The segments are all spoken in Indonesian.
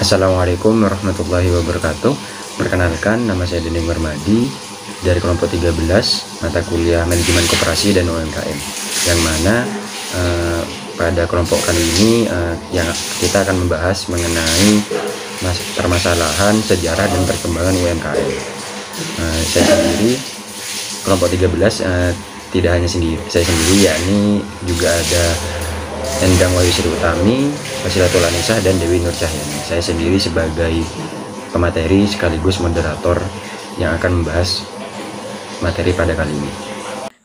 Assalamualaikum warahmatullahi wabarakatuh. Perkenalkan, nama saya Dening Warmadi dari kelompok 13 mata kuliah Manajemen Koperasi dan UMKM, yang mana pada kelompok kali ini yang kita akan membahas mengenai permasalahan sejarah dan perkembangan UMKM. Saya sendiri kelompok 13 tidak hanya saya sendiri, yakni juga ada Endang Wahyu Sri Utami, Wasilatul Anisah, dan Dewi Nur Cahyani. Saya sendiri sebagai pemateri sekaligus moderator yang akan membahas materi pada kali ini.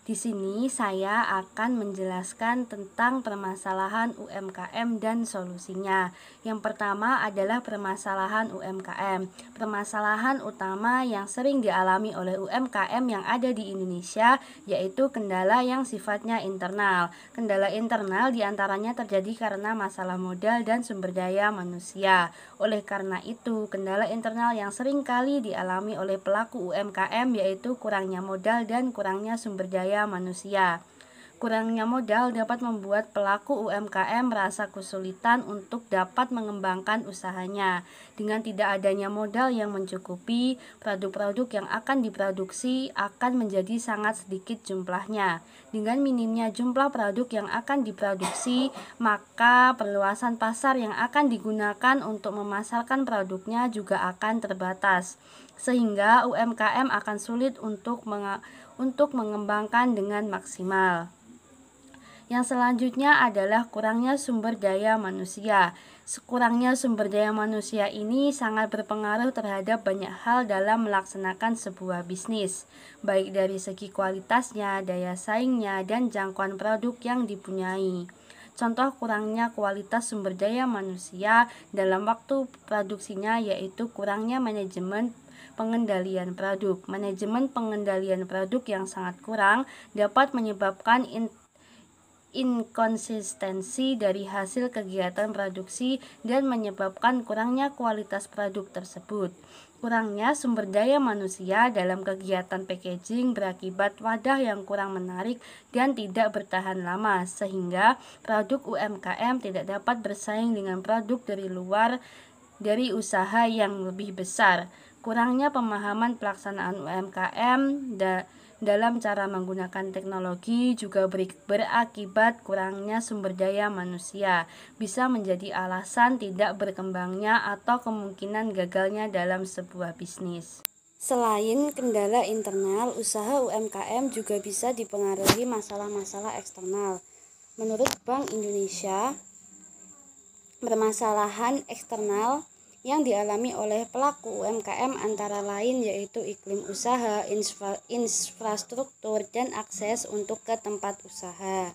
Di sini saya akan menjelaskan tentang permasalahan UMKM dan solusinya. Yang pertama adalah permasalahan UMKM. Permasalahan utama yang sering dialami oleh UMKM yang ada di Indonesia yaitu kendala yang sifatnya internal. Kendala internal diantaranya terjadi karena masalah modal dan sumber daya manusia. Oleh karena itu, kendala internal yang sering kali dialami oleh pelaku UMKM yaitu kurangnya modal dan kurangnya sumber daya manusia. Kurangnya modal dapat membuat pelaku UMKM merasa kesulitan untuk dapat mengembangkan usahanya. Dengan tidak adanya modal yang mencukupi, produk-produk yang akan diproduksi akan menjadi sangat sedikit jumlahnya. Dengan minimnya jumlah produk yang akan diproduksi, maka perluasan pasar yang akan digunakan untuk memasarkan produknya juga akan terbatas, sehingga UMKM akan sulit untuk mengembangkan dengan maksimal. Yang selanjutnya adalah kurangnya sumber daya manusia. Kurangnya sumber daya manusia ini sangat berpengaruh terhadap banyak hal dalam melaksanakan sebuah bisnis, baik dari segi kualitasnya, daya saingnya, dan jangkauan produk yang dipunyai. Contoh kurangnya kualitas sumber daya manusia dalam waktu produksinya yaitu kurangnya manajemen pengendalian produk. Manajemen pengendalian produk yang sangat kurang dapat menyebabkan inkonsistensi dari hasil kegiatan produksi dan menyebabkan kurangnya kualitas produk tersebut. Kurangnya sumber daya manusia dalam kegiatan packaging berakibat wadah yang kurang menarik dan tidak bertahan lama, sehingga produk UMKM tidak dapat bersaing dengan produk dari luar dari usaha yang lebih besar. Kurangnya pemahaman pelaksanaan UMKM dalam cara menggunakan teknologi juga berakibat kurangnya sumber daya manusia, bisa menjadi alasan tidak berkembangnya atau kemungkinan gagalnya dalam sebuah bisnis. Selain kendala internal, usaha UMKM juga bisa dipengaruhi masalah-masalah eksternal. Menurut Bank Indonesia, permasalahan eksternal yang dialami oleh pelaku UMKM antara lain yaitu iklim usaha, infrastruktur, dan akses untuk ke tempat usaha.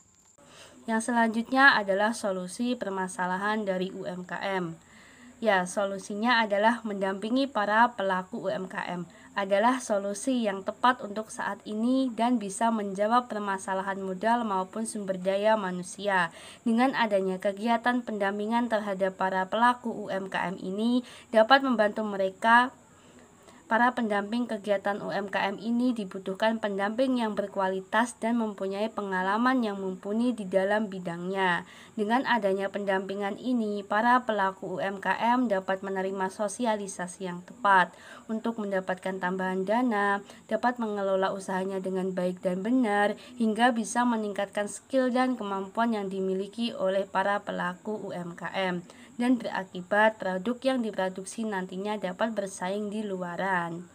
Yang selanjutnya adalah solusi permasalahan dari UMKM. Ya, solusinya adalah mendampingi para pelaku UMKM. Adalah solusi yang tepat untuk saat ini dan bisa menjawab permasalahan modal maupun sumber daya manusia. Dengan adanya kegiatan pendampingan terhadap para pelaku UMKM ini dapat membantu mereka. Para pendamping kegiatan UMKM ini dibutuhkan pendamping yang berkualitas dan mempunyai pengalaman yang mumpuni di dalam bidangnya. Dengan adanya pendampingan ini, para pelaku UMKM dapat menerima sosialisasi yang tepat untuk mendapatkan tambahan dana, dapat mengelola usahanya dengan baik dan benar, hingga bisa meningkatkan skill dan kemampuan yang dimiliki oleh para pelaku UMKM. Dan berakibat produk yang diproduksi nantinya dapat bersaing di luaran.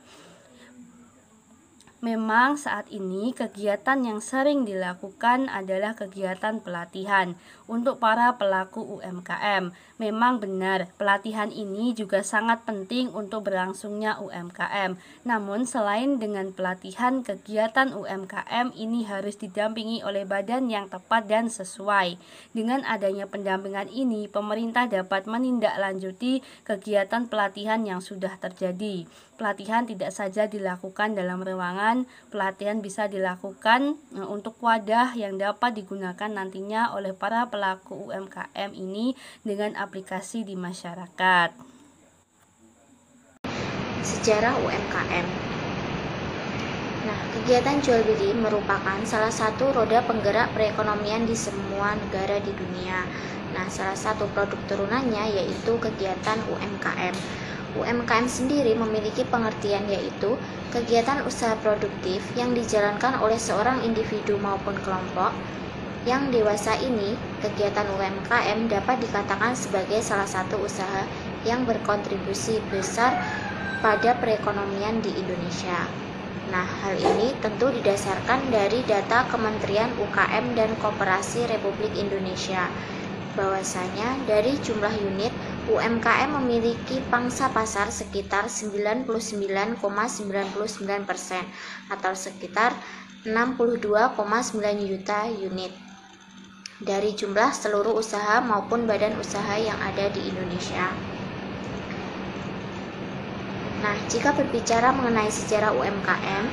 Memang saat ini kegiatan yang sering dilakukan adalah kegiatan pelatihan untuk para pelaku UMKM. Memang benar, pelatihan ini juga sangat penting untuk berlangsungnya UMKM. Namun selain dengan pelatihan, kegiatan UMKM ini harus didampingi oleh badan yang tepat dan sesuai. Dengan adanya pendampingan ini, pemerintah dapat menindaklanjuti kegiatan pelatihan yang sudah terjadi. Pelatihan tidak saja dilakukan dalam ruangan, pelatihan bisa dilakukan untuk wadah yang dapat digunakan nantinya oleh para pelaku UMKM ini dengan aplikasi di masyarakat. Sejarah UMKM. Nah, kegiatan jual beli merupakan salah satu roda penggerak perekonomian di semua negara di dunia. Nah, salah satu produk turunannya yaitu kegiatan UMKM. UMKM sendiri memiliki pengertian yaitu kegiatan usaha produktif yang dijalankan oleh seorang individu maupun kelompok. Yang dewasa ini, kegiatan UMKM dapat dikatakan sebagai salah satu usaha yang berkontribusi besar pada perekonomian di Indonesia. Nah, hal ini tentu didasarkan dari data Kementerian UKM dan Koperasi Republik Indonesia, bahwasanya dari jumlah unit UMKM memiliki pangsa pasar sekitar 99,99% atau sekitar 62,9 juta unit dari jumlah seluruh usaha maupun badan usaha yang ada di Indonesia. Nah, jika berbicara mengenai sejarah UMKM,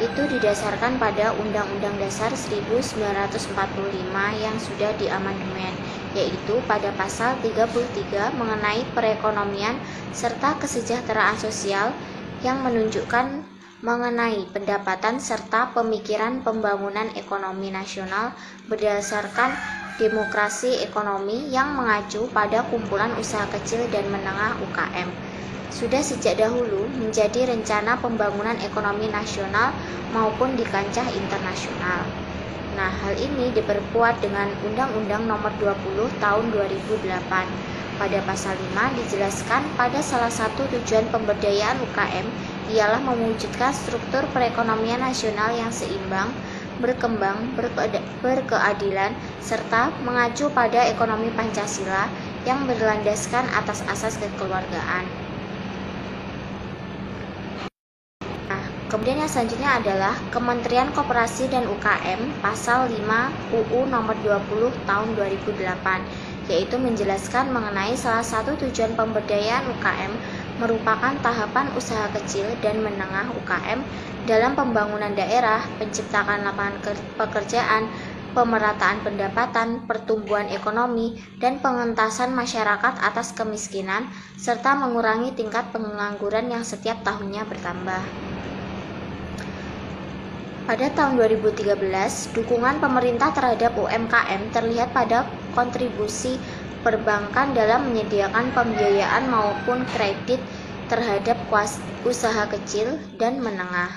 itu didasarkan pada Undang-Undang Dasar 1945 yang sudah diamandemen, yaitu pada pasal 33 mengenai perekonomian serta kesejahteraan sosial yang menunjukkan mengenai pendapatan serta pemikiran pembangunan ekonomi nasional berdasarkan demokrasi ekonomi yang mengacu pada kumpulan usaha kecil dan menengah UKM. Sudah sejak dahulu menjadi rencana pembangunan ekonomi nasional maupun di kancah internasional. Nah, hal ini diperkuat dengan Undang-Undang Nomor 20 Tahun 2008. Pada pasal 5 dijelaskan pada salah satu tujuan pemberdayaan UKM ialah mewujudkan struktur perekonomian nasional yang seimbang, berkembang, berkeadilan, serta mengacu pada ekonomi Pancasila yang berlandaskan atas asas kekeluargaan. Kemudian yang selanjutnya adalah Kementerian Koperasi dan UKM pasal 5 UU nomor 20 tahun 2008, yaitu menjelaskan mengenai salah satu tujuan pemberdayaan UKM merupakan tahapan usaha kecil dan menengah UKM dalam pembangunan daerah, penciptaan lapangan pekerjaan, pemerataan pendapatan, pertumbuhan ekonomi, dan pengentasan masyarakat atas kemiskinan, serta mengurangi tingkat pengangguran yang setiap tahunnya bertambah. Pada tahun 2013, dukungan pemerintah terhadap UMKM terlihat pada kontribusi perbankan dalam menyediakan pembiayaan maupun kredit terhadap usaha kecil dan menengah.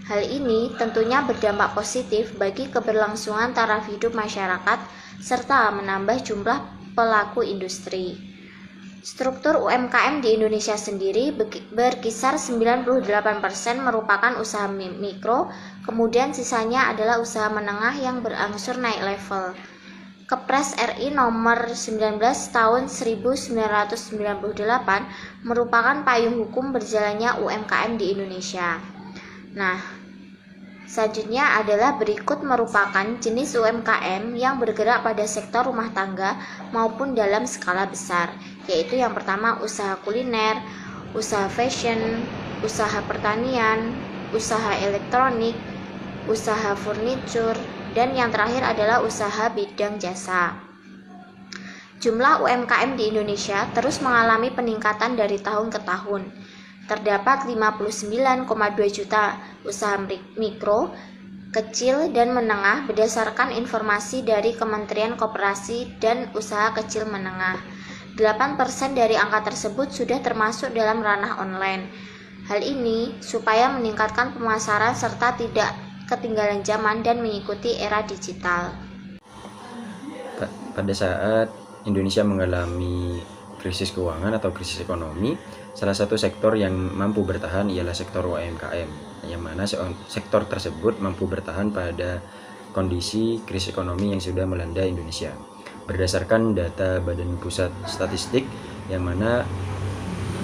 Hal ini tentunya berdampak positif bagi keberlangsungan taraf hidup masyarakat serta menambah jumlah pelaku industri. Struktur UMKM di Indonesia sendiri berkisar 98% merupakan usaha mikro, kemudian sisanya adalah usaha menengah yang berangsur naik level. Kepres RI nomor 19 tahun 1998 merupakan payung hukum berjalannya UMKM di Indonesia. Nah, selanjutnya adalah berikut merupakan jenis UMKM yang bergerak pada sektor rumah tangga maupun dalam skala besar, yaitu yang pertama usaha kuliner, usaha fashion, usaha pertanian, usaha elektronik, usaha furniture, dan yang terakhir adalah usaha bidang jasa. Jumlah UMKM di Indonesia terus mengalami peningkatan dari tahun ke tahun. Terdapat 59,2 juta usaha mikro, kecil, dan menengah berdasarkan informasi dari Kementerian Koperasi dan Usaha Kecil Menengah. 8% dari angka tersebut sudah termasuk dalam ranah online. Hal ini supaya meningkatkan pemasaran serta tidak ketinggalan zaman dan mengikuti era digital. Pada saat Indonesia mengalami krisis keuangan atau krisis ekonomi, salah satu sektor yang mampu bertahan ialah sektor UMKM, yang mana sektor tersebut mampu bertahan pada kondisi krisis ekonomi yang sudah melanda Indonesia. Berdasarkan data Badan Pusat Statistik, yang mana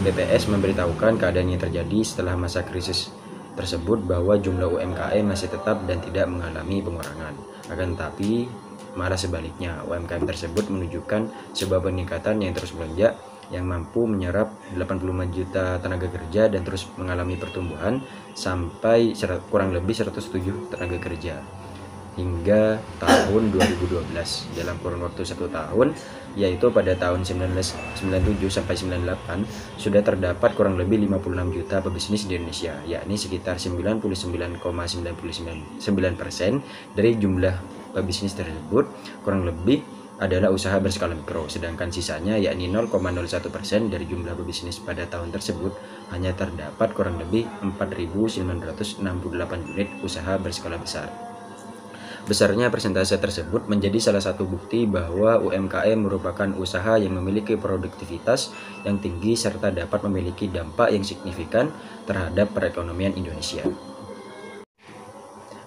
BPS memberitahukan keadaan yang terjadi setelah masa krisis tersebut bahwa jumlah UMKM masih tetap dan tidak mengalami pengurangan. Akan tetapi malah sebaliknya, UMKM tersebut menunjukkan sebuah peningkatan yang terus melonjak, yang mampu menyerap 85 juta tenaga kerja dan terus mengalami pertumbuhan sampai kurang lebih 107 tenaga kerja. hingga tahun 2012. Dalam kurun waktu 1 tahun, yaitu pada tahun 1997 sampai 98, sudah terdapat kurang lebih 56 juta pebisnis di Indonesia, yakni sekitar 99,99% dari jumlah pebisnis tersebut kurang lebih adalah usaha berskala mikro, sedangkan sisanya yakni 0,01% dari jumlah pebisnis pada tahun tersebut hanya terdapat kurang lebih 4.968 unit usaha berskala besar. Besarnya persentase tersebut menjadi salah satu bukti bahwa UMKM merupakan usaha yang memiliki produktivitas yang tinggi serta dapat memiliki dampak yang signifikan terhadap perekonomian Indonesia.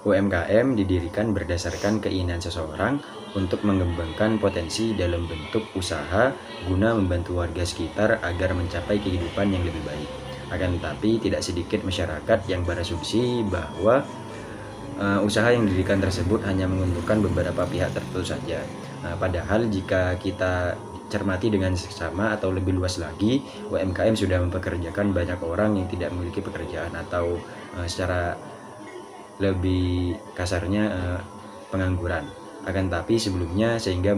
UMKM didirikan berdasarkan keinginan seseorang untuk mengembangkan potensi dalam bentuk usaha guna membantu warga sekitar agar mencapai kehidupan yang lebih baik. Akan tetapi tidak sedikit masyarakat yang berasumsi bahwa usaha yang didirikan tersebut hanya menguntungkan beberapa pihak tertentu saja. Padahal jika kita cermati dengan seksama atau lebih luas lagi, UMKM sudah mempekerjakan banyak orang yang tidak memiliki pekerjaan atau secara lebih kasarnya pengangguran. Akan tapi sebelumnya sehingga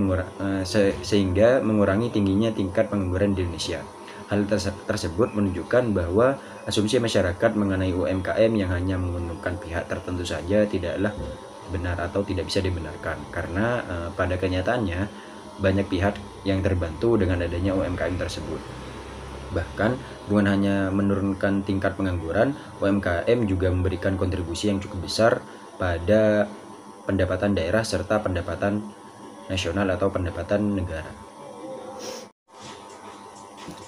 mengurangi tingginya tingkat pengangguran di Indonesia. Hal tersebut menunjukkan bahwa asumsi masyarakat mengenai UMKM yang hanya menguntungkan pihak tertentu saja tidaklah benar atau tidak bisa dibenarkan, karena pada kenyataannya banyak pihak yang terbantu dengan adanya UMKM tersebut. Bahkan bukan hanya menurunkan tingkat pengangguran, UMKM juga memberikan kontribusi yang cukup besar pada pendapatan daerah serta pendapatan nasional atau pendapatan negara.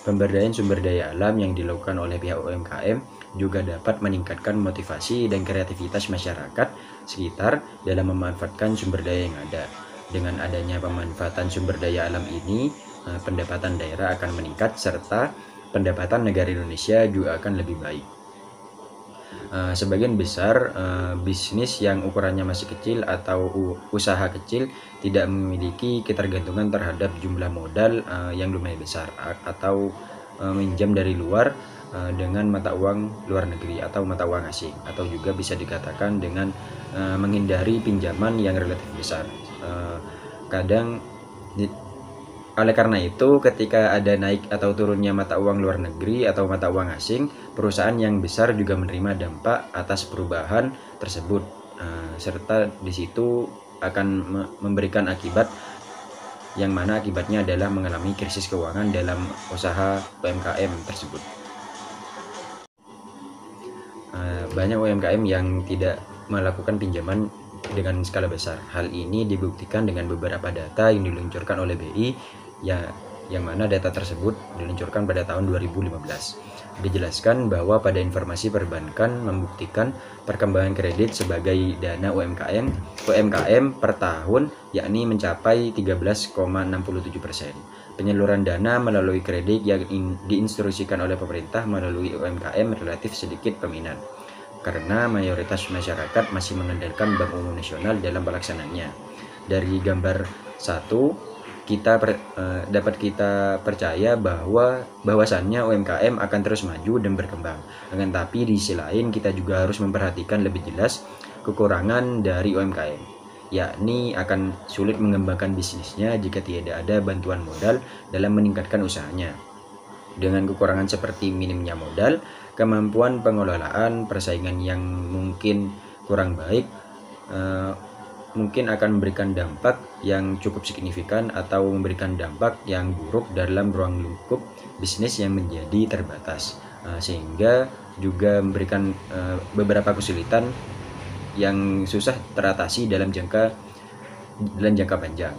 Pemberdayaan sumber daya alam yang dilakukan oleh pihak UMKM juga dapat meningkatkan motivasi dan kreativitas masyarakat sekitar dalam memanfaatkan sumber daya yang ada. Dengan adanya pemanfaatan sumber daya alam ini, pendapatan daerah akan meningkat serta pendapatan negara Indonesia juga akan lebih baik. Sebagian besar bisnis yang ukurannya masih kecil atau usaha kecil tidak memiliki ketergantungan terhadap jumlah modal yang lumayan besar atau minjam dari luar dengan mata uang luar negeri atau mata uang asing, atau juga bisa dikatakan dengan menghindari pinjaman yang relatif besar. Oleh karena itu, ketika ada naik atau turunnya mata uang luar negeri atau mata uang asing, perusahaan yang besar juga menerima dampak atas perubahan tersebut, serta di situ akan memberikan akibat yang mana akibatnya adalah mengalami krisis keuangan dalam usaha UMKM tersebut. Banyak UMKM yang tidak melakukan pinjaman dengan skala besar. Hal ini dibuktikan dengan beberapa data yang diluncurkan oleh BI yang mana data tersebut diluncurkan pada tahun 2015. Dijelaskan bahwa pada informasi perbankan membuktikan perkembangan kredit sebagai dana UMKM per tahun yakni mencapai 13,67%. Penyaluran dana melalui kredit yang diinstruksikan oleh pemerintah melalui UMKM relatif sedikit peminat, karena mayoritas masyarakat masih mengandalkan Bank Umum Nasional dalam pelaksanaannya. Dari gambar 1 dapat kita percaya bahwasannya UMKM akan terus maju dan berkembang. Akan tapi di sisi lain kita juga harus memperhatikan lebih jelas kekurangan dari UMKM, yakni akan sulit mengembangkan bisnisnya jika tidak ada bantuan modal dalam meningkatkan usahanya. Dengan kekurangan seperti minimnya modal, kemampuan pengelolaan, persaingan yang mungkin kurang baik, mungkin akan memberikan dampak yang cukup signifikan atau memberikan dampak yang buruk dalam ruang lingkup bisnis yang menjadi terbatas, sehingga juga memberikan beberapa kesulitan yang susah teratasi dalam jangka panjang,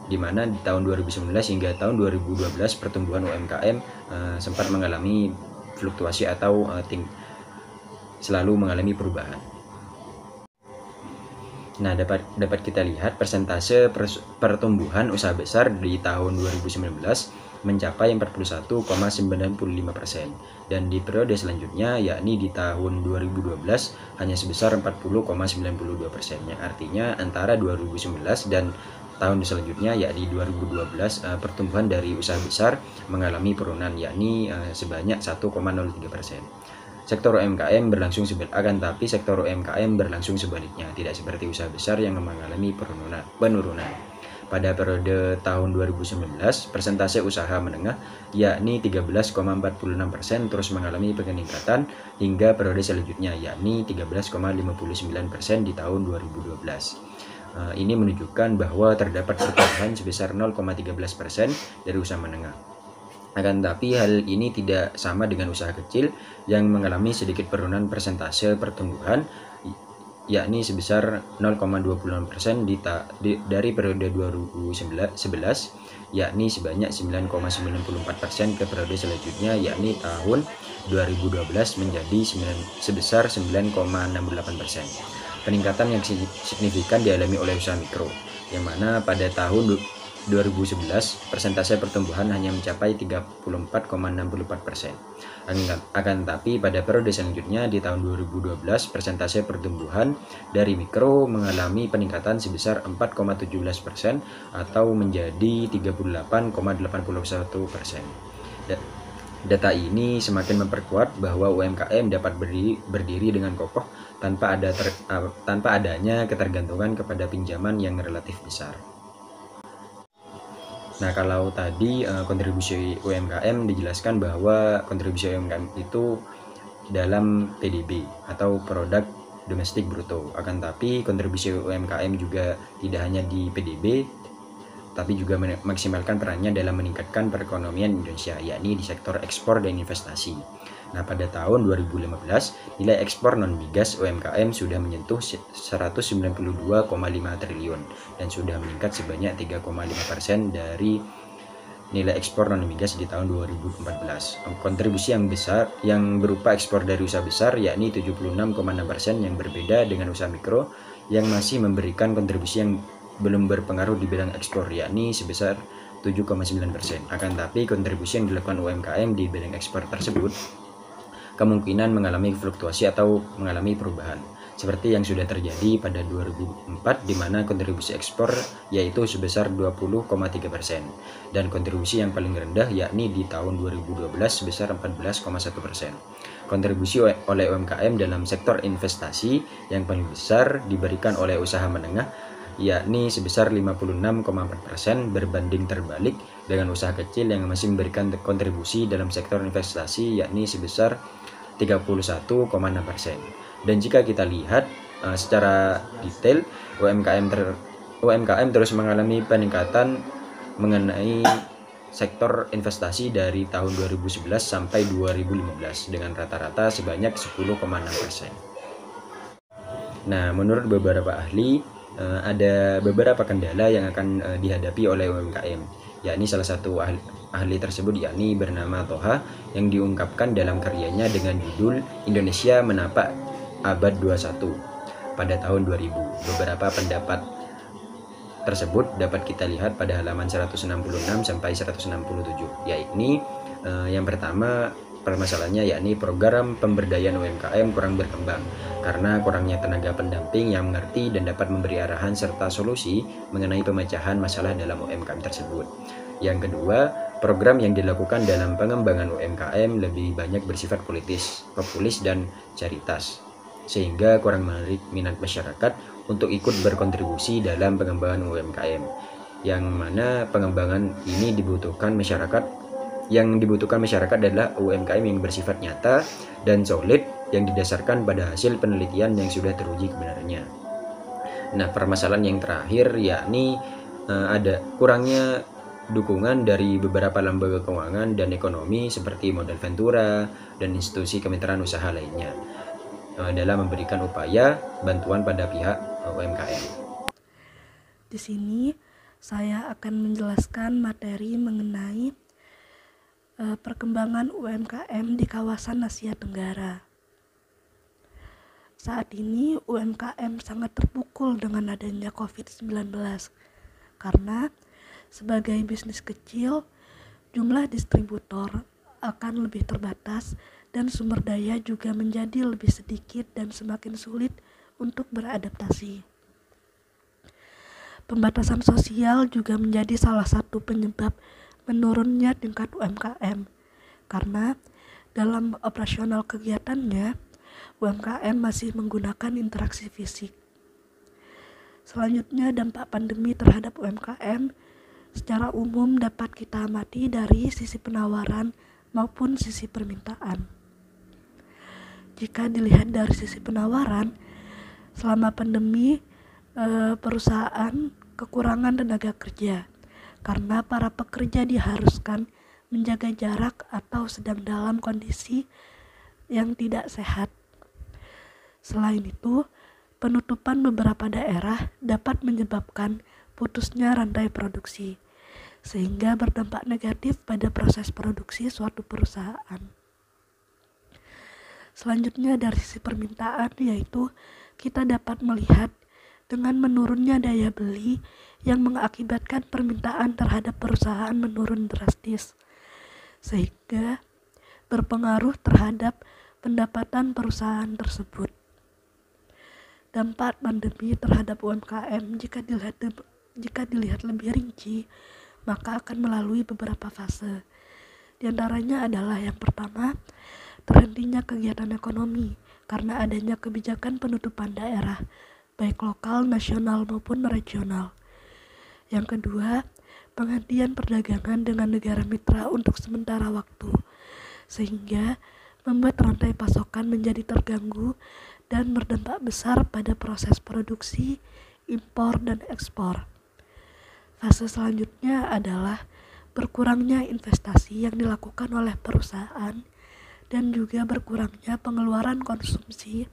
di mana di tahun 2019 hingga tahun 2012 pertumbuhan UMKM sempat mengalami fluktuasi atau selalu mengalami perubahan. Nah, dapat kita lihat persentase pertumbuhan usaha besar di tahun 2019 mencapai 41,95%, dan di periode selanjutnya yakni di tahun 2012 hanya sebesar 40,92%. Artinya antara 2019 dan tahun selanjutnya yakni 2012 pertumbuhan dari usaha besar mengalami penurunan yakni sebanyak 1,03%. sektor UMKM berlangsung akan tapi sektor UMKM berlangsung sebaliknya, tidak seperti usaha besar yang mengalami penurunan. Pada periode tahun 2019, persentase usaha menengah yakni 13,46% terus mengalami peningkatan hingga periode selanjutnya yakni 13,59% di tahun 2012. Ini menunjukkan bahwa terdapat pertumbuhan sebesar 0,13% dari usaha menengah. Akan tetapi hal ini tidak sama dengan usaha kecil yang mengalami sedikit penurunan persentase pertumbuhan yakni sebesar 0,26% dari periode 2011 yakni sebanyak 9,94% ke periode selanjutnya yakni tahun 2012 menjadi sebesar 9,68%. Peningkatan yang signifikan dialami oleh usaha mikro yang mana pada tahun 2011 persentase pertumbuhan hanya mencapai 34,64%. Akan tetapi pada periode selanjutnya di tahun 2012 persentase pertumbuhan dari mikro mengalami peningkatan sebesar 4,17% atau menjadi 38,81%. Data ini semakin memperkuat bahwa UMKM dapat berdiri dengan kokoh tanpa adanya ketergantungan kepada pinjaman yang relatif besar. Nah, kalau tadi kontribusi UMKM dijelaskan bahwa kontribusi UMKM itu dalam PDB atau produk domestik bruto. Akan tapi kontribusi UMKM juga tidak hanya di PDB, tapi juga memaksimalkan perannya dalam meningkatkan perekonomian Indonesia, yakni di sektor ekspor dan investasi. Nah, pada tahun 2015, nilai ekspor non-migas UMKM sudah menyentuh 192,5 triliun dan sudah meningkat sebanyak 3,5% dari nilai ekspor non-migas di tahun 2014. Kontribusi yang besar yang berupa ekspor dari usaha besar yakni 76,6% yang berbeda dengan usaha mikro yang masih memberikan kontribusi yang belum berpengaruh di bidang ekspor yakni sebesar 7,9%. Akan tapi kontribusi yang dilakukan UMKM di bidang ekspor tersebut kemungkinan mengalami fluktuasi atau mengalami perubahan seperti yang sudah terjadi pada 2004 di mana kontribusi ekspor yaitu sebesar 20,3% dan kontribusi yang paling rendah yakni di tahun 2012 sebesar 14,1%. Kontribusi oleh UMKM dalam sektor investasi yang paling besar diberikan oleh usaha menengah yakni sebesar 56,4% berbanding terbalik dengan usaha kecil yang masih memberikan kontribusi dalam sektor investasi yakni sebesar 31,6%. Dan jika kita lihat secara detail UMKM terus mengalami peningkatan mengenai sektor investasi dari tahun 2011 sampai 2015 dengan rata-rata sebanyak 10,6%. Nah, menurut beberapa ahli ada beberapa kendala yang akan dihadapi oleh UMKM, yakni salah satu ahli tersebut yakni bernama Toha yang diungkapkan dalam karyanya dengan judul Indonesia Menapak Abad 21 pada tahun 2000. Beberapa pendapat tersebut dapat kita lihat pada halaman 166 sampai 167, yakni yang pertama permasalahannya yakni program pemberdayaan UMKM kurang berkembang karena kurangnya tenaga pendamping yang mengerti dan dapat memberi arahan serta solusi mengenai pemecahan masalah dalam UMKM tersebut. Yang kedua, program yang dilakukan dalam pengembangan UMKM lebih banyak bersifat populis dan caritas, sehingga kurang menarik minat masyarakat untuk ikut berkontribusi dalam pengembangan UMKM, yang mana pengembangan ini dibutuhkan masyarakat. Yang dibutuhkan masyarakat adalah UMKM yang bersifat nyata dan solid yang didasarkan pada hasil penelitian yang sudah teruji kebenarannya. Nah, permasalahan yang terakhir yakni ada kurangnya dukungan dari beberapa lembaga keuangan dan ekonomi seperti Modal Ventura dan institusi kemitraan usaha lainnya dalam memberikan upaya bantuan pada pihak UMKM. Di sini saya akan menjelaskan materi mengenai perkembangan UMKM di kawasan Asia Tenggara. Saat ini UMKM sangat terpukul dengan adanya COVID-19 karena sebagai bisnis kecil, jumlah distributor akan lebih terbatas dan sumber daya juga menjadi lebih sedikit dan semakin sulit untuk beradaptasi. Pembatasan sosial juga menjadi salah satu penyebab menurunnya tingkat UMKM karena Dalam operasional kegiatannya, UMKM masih menggunakan interaksi fisik. Selanjutnya, dampak pandemi terhadap UMKM secara umum dapat kita amati dari sisi penawaran maupun sisi permintaan. Jika dilihat dari sisi penawaran, selama pandemi perusahaan kekurangan tenaga kerja karena para pekerja diharuskan menjaga jarak atau sedang dalam kondisi yang tidak sehat. Selain itu, penutupan beberapa daerah dapat menyebabkan putusnya rantai produksi, sehingga berdampak negatif pada proses produksi suatu perusahaan. Selanjutnya dari sisi permintaan, yaitu kita dapat melihat dengan menurunnya daya beli yang mengakibatkan permintaan terhadap perusahaan menurun drastis, sehingga berpengaruh terhadap pendapatan perusahaan tersebut. Dampak pandemi terhadap UMKM jika dilihat lebih rinci, maka akan melalui beberapa fase. Di antaranya adalah yang pertama, terhentinya kegiatan ekonomi karena adanya kebijakan penutupan daerah, baik lokal, nasional maupun regional. Yang kedua, penghentian perdagangan dengan negara mitra untuk sementara waktu, sehingga membuat rantai pasokan menjadi terganggu dan berdampak besar pada proses produksi, impor, dan ekspor. Fase selanjutnya adalah berkurangnya investasi yang dilakukan oleh perusahaan dan juga berkurangnya pengeluaran konsumsi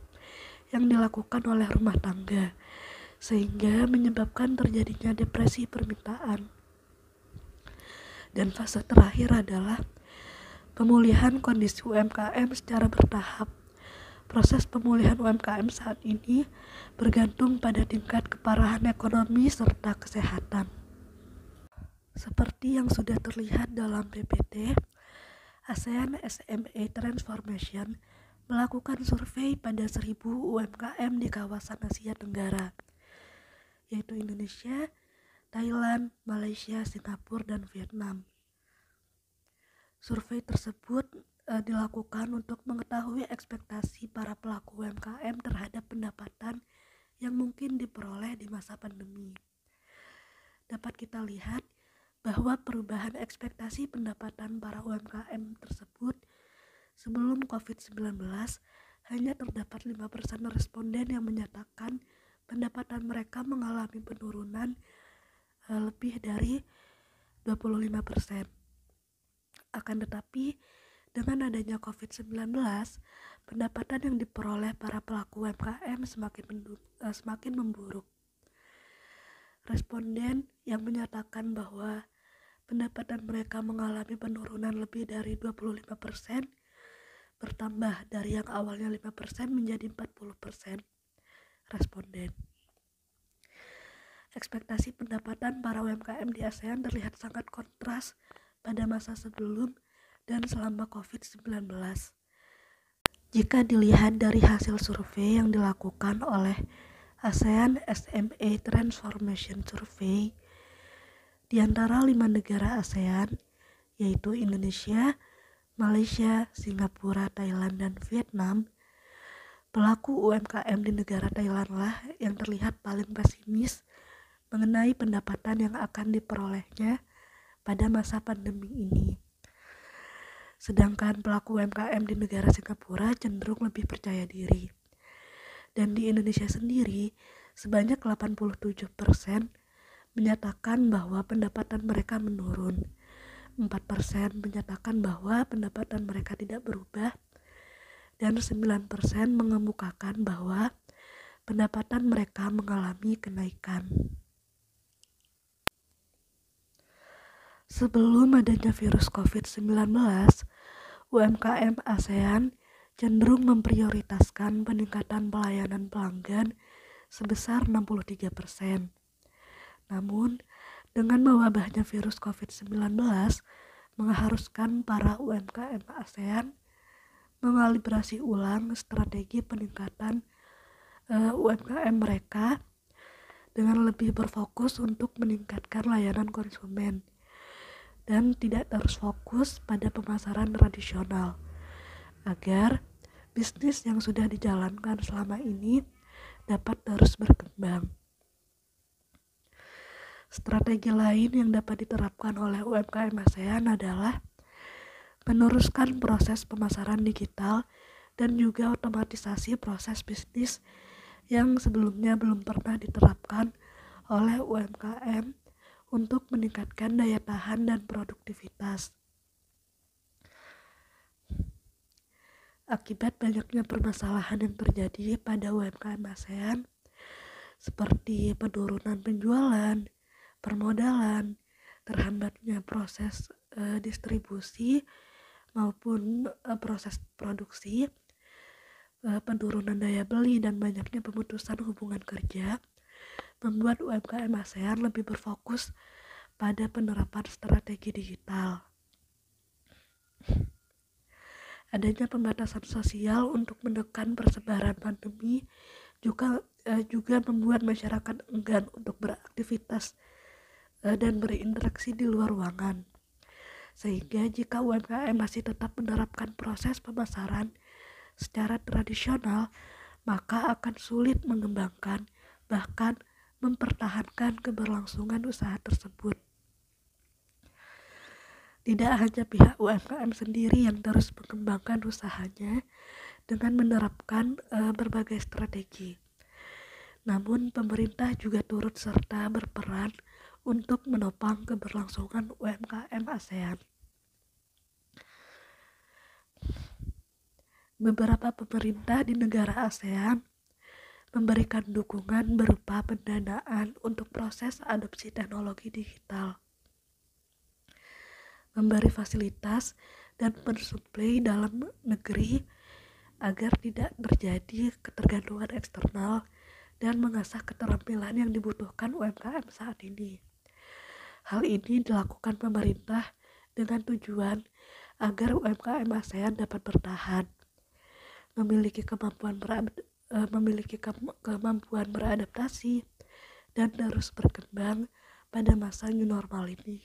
yang dilakukan oleh rumah tangga, sehingga menyebabkan terjadinya depresi permintaan. Dan fase terakhir adalah pemulihan kondisi UMKM secara bertahap. Proses pemulihan UMKM saat ini bergantung pada tingkat keparahan ekonomi serta kesehatan. Seperti yang sudah terlihat dalam PPT, ASEAN SME Transformation melakukan survei pada 1.000 UMKM di kawasan Asia Tenggara, yaitu Indonesia, Thailand, Malaysia, Singapura, dan Vietnam. Survei tersebut dilakukan untuk mengetahui ekspektasi para pelaku UMKM terhadap pendapatan yang mungkin diperoleh di masa pandemi. Dapat kita lihat bahwa perubahan ekspektasi pendapatan para UMKM tersebut sebelum COVID-19 hanya terdapat 5% responden yang menyatakan pendapatan mereka mengalami penurunan lebih dari 25%. Akan tetapi, dengan adanya COVID-19, pendapatan yang diperoleh para pelaku UMKM semakin memburuk. Responden yang menyatakan bahwa pendapatan mereka mengalami penurunan lebih dari 25%, bertambah dari yang awalnya 5% menjadi 40% responden. Ekspektasi pendapatan para UMKM di ASEAN terlihat sangat kontras pada masa sebelum dan selama COVID-19. Jika dilihat dari hasil survei yang dilakukan oleh ASEAN SME Transformation Survey, di antara 5 negara ASEAN, yaitu Indonesia, Malaysia, Singapura, Thailand, dan Vietnam, pelaku UMKM di negara Thailand lah yang terlihat paling pesimis mengenai pendapatan yang akan diperolehnya pada masa pandemi ini. Sedangkan pelaku UMKM di negara Singapura cenderung lebih percaya diri. Dan di Indonesia sendiri, sebanyak 87% menyatakan bahwa pendapatan mereka menurun. 4% menyatakan bahwa pendapatan mereka tidak berubah, dan 9% mengemukakan bahwa pendapatan mereka mengalami kenaikan. Sebelum adanya virus COVID-19, UMKM ASEAN cenderung memprioritaskan peningkatan pelayanan pelanggan sebesar 63%. Namun, dengan mewabahnya virus COVID-19 mengharuskan para UMKM ASEAN mengalibrasi ulang strategi peningkatan UMKM mereka dengan lebih berfokus untuk meningkatkan layanan konsumen dan tidak terus fokus pada pemasaran tradisional. agar bisnis yang sudah dijalankan selama ini dapat terus berkembang. Strategi lain yang dapat diterapkan oleh UMKM ASEAN adalah meneruskan proses pemasaran digital dan juga otomatisasi proses bisnis yang sebelumnya belum pernah diterapkan oleh UMKM untuk meningkatkan daya tahan dan produktivitas. Akibat banyaknya permasalahan yang terjadi pada UMKM ASEAN seperti penurunan penjualan, permodalan, terhambatnya proses distribusi maupun proses produksi, penurunan daya beli dan banyaknya pemutusan hubungan kerja membuat UMKM ASEAN lebih berfokus pada penerapan strategi digital. Adanya pembatasan sosial untuk menekan persebaran pandemi juga membuat masyarakat enggan untuk beraktivitas dan berinteraksi di luar ruangan. Sehingga jika UMKM masih tetap menerapkan proses pemasaran secara tradisional, maka akan sulit mengembangkan bahkan mempertahankan keberlangsungan usaha tersebut. Tidak hanya pihak UMKM sendiri yang terus mengembangkan usahanya dengan menerapkan berbagai strategi. Namun pemerintah juga turut serta berperan untuk menopang keberlangsungan UMKM ASEAN. Beberapa pemerintah di negara ASEAN memberikan dukungan berupa pendanaan untuk proses adopsi teknologi digital, memberi fasilitas dan mensuplai dalam negeri agar tidak terjadi ketergantungan eksternal dan mengasah keterampilan yang dibutuhkan UMKM saat ini. Hal ini dilakukan pemerintah dengan tujuan agar UMKM ASEAN dapat bertahan, memiliki kemampuan beradaptasi dan terus berkembang pada masa new normal ini.